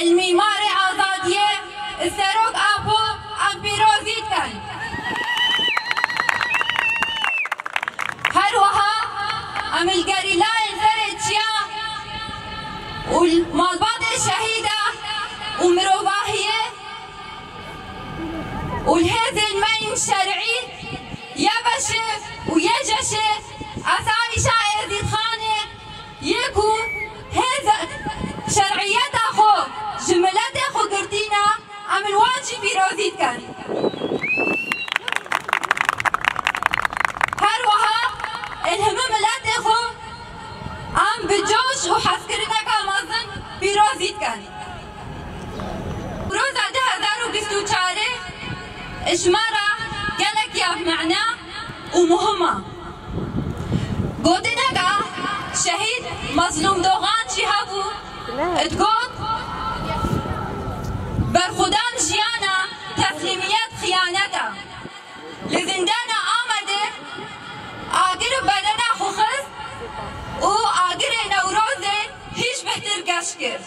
المعمار آزادیه استروک آبو ام پیروزید کن هر وها ام الگریلای زرچیا والمالباد الشهيدة ومروباهية والهذا المين الشرعي يبشر ويجشر أسامي شاعر زيد خانة يكون هذا شرعيات أخو جملات أخو قرتينا عم الواجب بيروزيد كان هروها الهمم لا أخو عم بجوش وحسكرنا كالمازن بيروزيد كان روزا 2024 إشمارة قالك يا بمعنى ومهمة قدنا شهيد مظلوم دوغان شهابو تقول برخدان جيانا تسليميات خيانته لزندانا آمده آقر بدنا خوخز و آقر نوروزه هیچ بهتر گشکر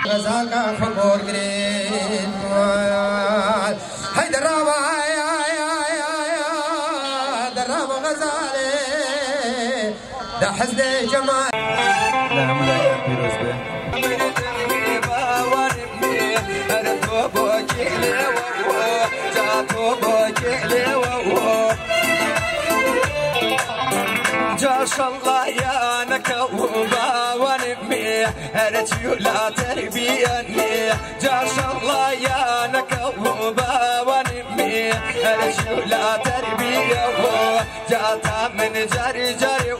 غزالك خبور قرين هاي درابة درابة غزالي ده حزن جمال لا ملايين بيروز به جاش الله يا نكوبا ونمي هرتيو لا تربيني جاش الله يا نكوبا ونمي هرتيو لا تربيه جاتا من جري جري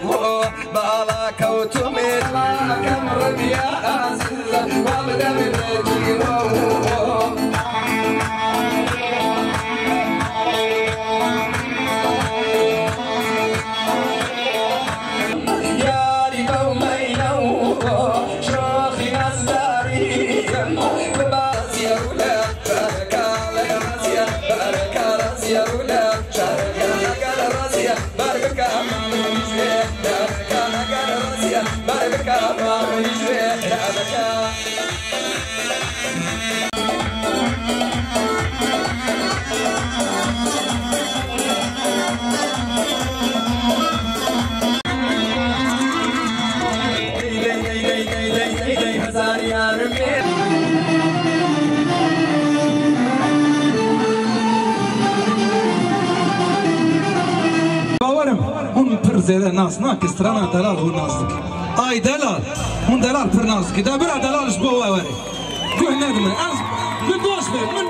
بالا كوتمي كم ربيا أزل وابدا من رجي برقك ما يجري حلالك زیاده ناس ناکس ترانا دلال هو نازك آی دلال من دلال پر نازك دا برا دلالش بو اوره جو ندمن از من دوش من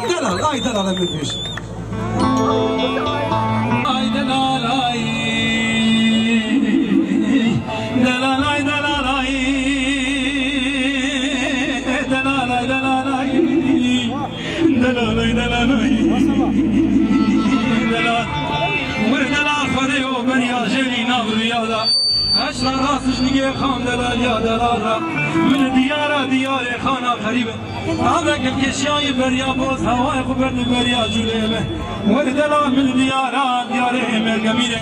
دلال آی دلال من پیش آی دلال آی دلال آی دلال آی دلال آی دلال آی دلال آی دلال آی دلال بريا جري نظر يادا اشرا راسش نيجي خام دلال يا دلالا من ديارة ديارة خانة قريبة هذاك الكشاي بريا بوز هواي خبرني بريا جليبة وردلال من ديارة ديارة مرقمينة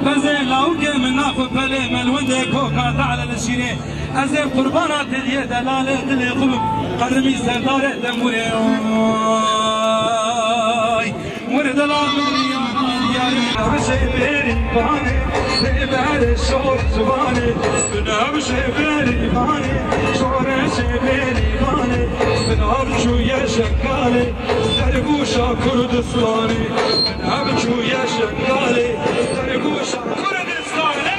بزين لاوكي من ناخذ بلي من وندي كوكا تعالى للشيرين ازين قربانات دي دلالة دلي قلب قرمي سردارة دموري وردلال من ديارة بشيبيري باني بيبالي شور زباني بنام شيبيري باني شور شيبيري باني بنام شوية شكالي درقوشا كردستاني بنام شوية شكالي درقوشا كردستاني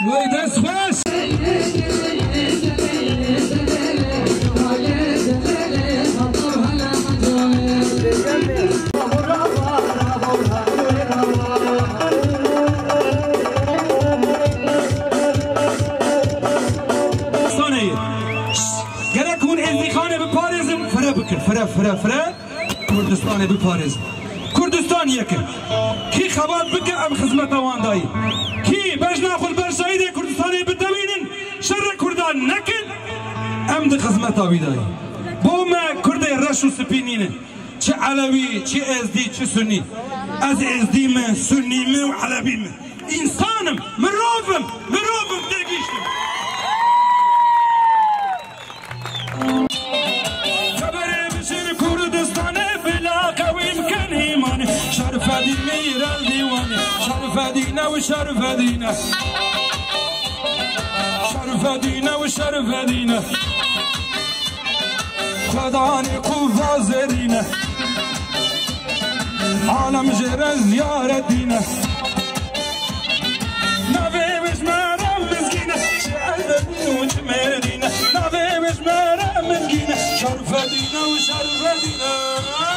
ويدس خوش فرا كردستان بپارێز كردستان یەکە کی خەبات بکە ئەم خزمەتەوان دایی کی بەش ناخۆل بەرشایدێ کوردستانی بتەوینن شەڕە کوردان نەکن ئەم دی خزمەتاوی دایی بۆ مە کوردێ ڕەش و سپینینە چ عەلەوی چ ئێزدی چ سونی ئەز ئێزدیمە سونیمە و عەلەویمە ئینسانم مرۆڤم تێگەیشتم شرف دينا الديواني شرف دينا وشرف دينا شرف دينا وشرف دينا خداني قوة زرينة عالم جرى زيارة دينا نبي مش مرام مسكينة شعر وجمالينا نبي مش مرام مسكينة شرف دينا وشرف دينا